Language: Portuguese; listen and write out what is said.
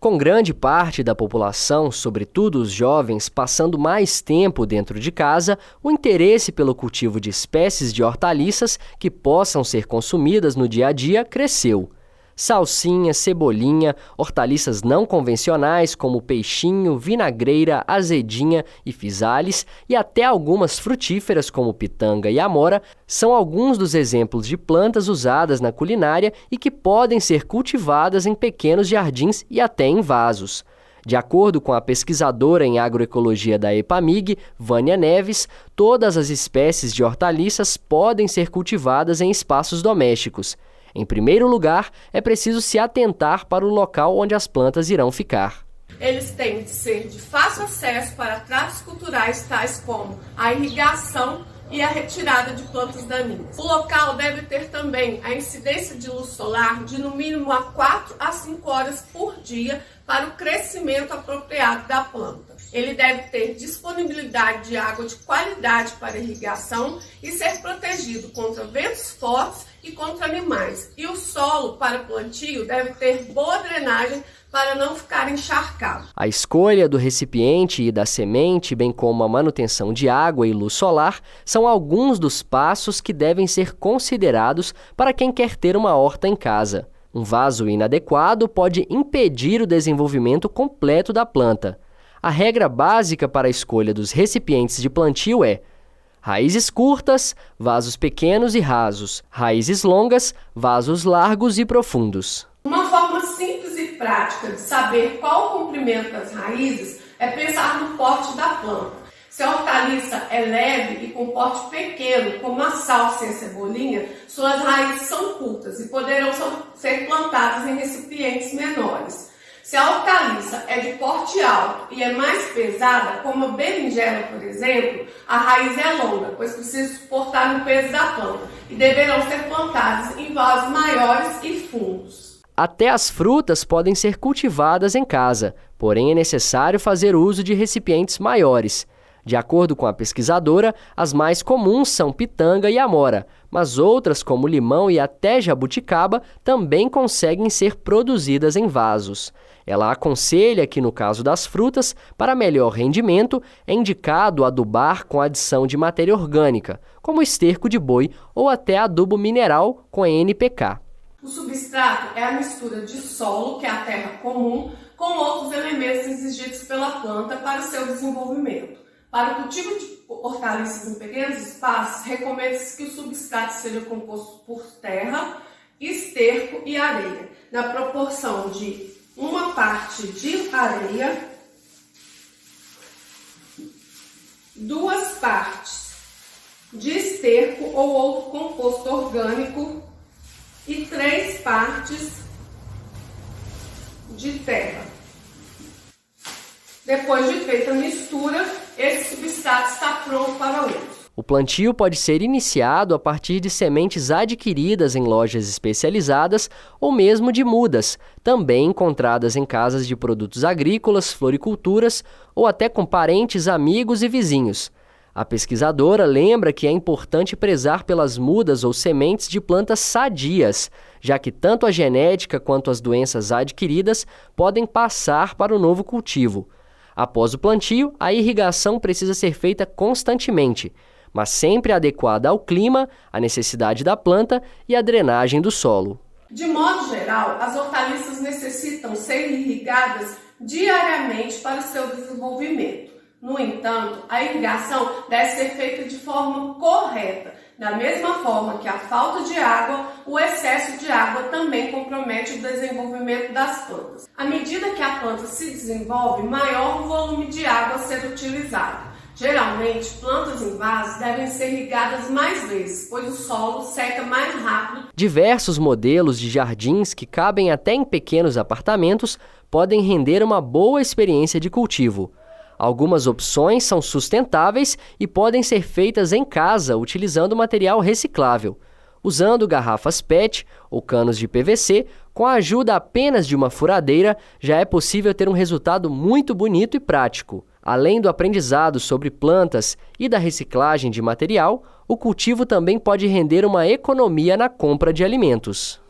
Com grande parte da população, sobretudo os jovens, passando mais tempo dentro de casa, o interesse pelo cultivo de espécies de hortaliças que possam ser consumidas no dia a dia cresceu. Salsinha, cebolinha, hortaliças não convencionais como peixinho, vinagreira, azedinha e physalis e até algumas frutíferas como pitanga e amora são alguns dos exemplos de plantas usadas na culinária e que podem ser cultivadas em pequenos jardins e até em vasos. De acordo com a pesquisadora em agroecologia da EPAMIG, Vânia Neves, todas as espécies de hortaliças podem ser cultivadas em espaços domésticos. Em primeiro lugar, é preciso se atentar para o local onde as plantas irão ficar. Eles têm de ser de fácil acesso para tratos culturais tais como a irrigação e a retirada de plantas daninhas. O local deve ter também a incidência de luz solar de no mínimo 4 a 5 horas por dia para o crescimento apropriado da planta. Ele deve ter disponibilidade de água de qualidade para irrigação e ser protegido contra ventos fortes e contra animais. E o solo para plantio deve ter boa drenagem para não ficar encharcado. A escolha do recipiente e da semente, bem como a manutenção de água e luz solar, são alguns dos passos que devem ser considerados para quem quer ter uma horta em casa. Um vaso inadequado pode impedir o desenvolvimento completo da planta. A regra básica para a escolha dos recipientes de plantio é: raízes curtas, vasos pequenos e rasos; raízes longas, vasos largos e profundos. Uma forma simples e prática de saber qual o comprimento das raízes é pensar no porte da planta. Se a hortaliça é leve e com porte pequeno, como a salsa e a cebolinha, suas raízes são curtas e poderão ser plantadas em recipientes menores. Se a hortaliça é de porte alto e é mais pesada, como a berinjela, por exemplo, a raiz é longa, pois precisa suportar o peso da planta e deverão ser plantadas em vasos maiores e fundos. Até as frutas podem ser cultivadas em casa, porém é necessário fazer uso de recipientes maiores. De acordo com a pesquisadora, as mais comuns são pitanga e amora, mas outras como limão e até jabuticaba também conseguem ser produzidas em vasos. Ela aconselha que, no caso das frutas, para melhor rendimento, é indicado adubar com adição de matéria orgânica, como esterco de boi ou até adubo mineral com NPK. O substrato é a mistura de solo, que é a terra comum, com outros elementos exigidos pela planta para o seu desenvolvimento. Para o cultivo de hortaliças em pequenos espaços, recomenda-se que o substrato seja composto por terra, esterco e areia, na proporção de uma parte de areia, 2 partes de esterco ou outro composto orgânico e 3 partes de terra. Depois de feita a mistura, esse substrato está pronto para o uso. O plantio pode ser iniciado a partir de sementes adquiridas em lojas especializadas ou mesmo de mudas, também encontradas em casas de produtos agrícolas, floriculturas ou até com parentes, amigos e vizinhos. A pesquisadora lembra que é importante prezar pelas mudas ou sementes de plantas sadias, já que tanto a genética quanto as doenças adquiridas podem passar para o novo cultivo. Após o plantio, a irrigação precisa ser feita constantemente, mas sempre adequada ao clima, à necessidade da planta e à drenagem do solo. De modo geral, as hortaliças necessitam ser irrigadas diariamente para o seu desenvolvimento. No entanto, a irrigação deve ser feita de forma correta. Da mesma forma que a falta de água, o excesso de água também compromete o desenvolvimento das plantas. À medida que a planta se desenvolve, maior o volume de água a ser utilizado. Geralmente, plantas em vasos devem ser irrigadas mais vezes, pois o solo seca mais rápido. Diversos modelos de jardins que cabem até em pequenos apartamentos podem render uma boa experiência de cultivo. Algumas opções são sustentáveis e podem ser feitas em casa utilizando material reciclável. Usando garrafas PET ou canos de PVC, com a ajuda apenas de uma furadeira, já é possível ter um resultado muito bonito e prático. Além do aprendizado sobre plantas e da reciclagem de material, o cultivo também pode render uma economia na compra de alimentos.